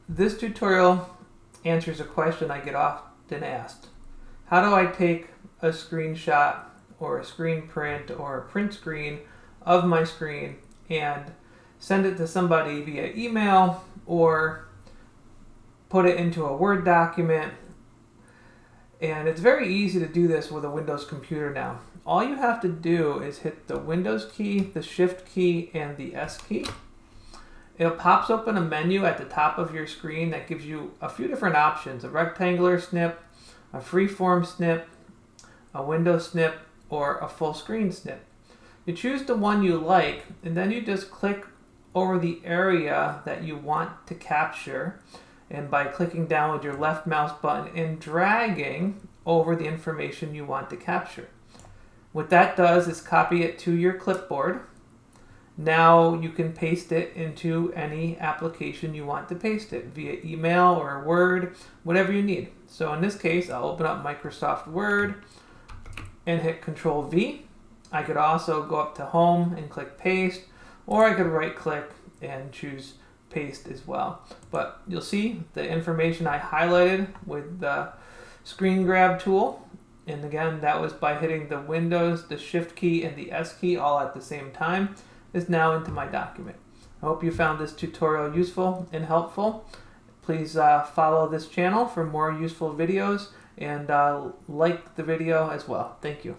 This tutorial answers a question I get often asked. How do I take a screenshot or a screen print or a print screen of my screen and send it to somebody via email or put it into a Word document? And it's very easy to do this with a Windows computer now. All you have to do is hit the Windows key, the Shift key, and the S key. It pops open a menu at the top of your screen that gives you a few different options: a rectangular snip, a freeform snip, a window snip, or a full screen snip. You choose the one you like, and then you just click over the area that you want to capture, and by clicking down with your left mouse button and dragging over the information you want to capture. What that does is copy it to your clipboard. Now you can paste it into any application you want to paste it, via email or Word, whatever you need. So in this case, I'll open up Microsoft Word and hit Control V. I could also go up to Home and click Paste, or I could right click and choose Paste as well. But you'll see the information I highlighted with the screen grab tool. And again, that was by hitting the Windows, the Shift key, and the S key all at the same time, is now into my document. I hope you found this tutorial useful and helpful. Please follow this channel for more useful videos, and like the video as well. Thank you.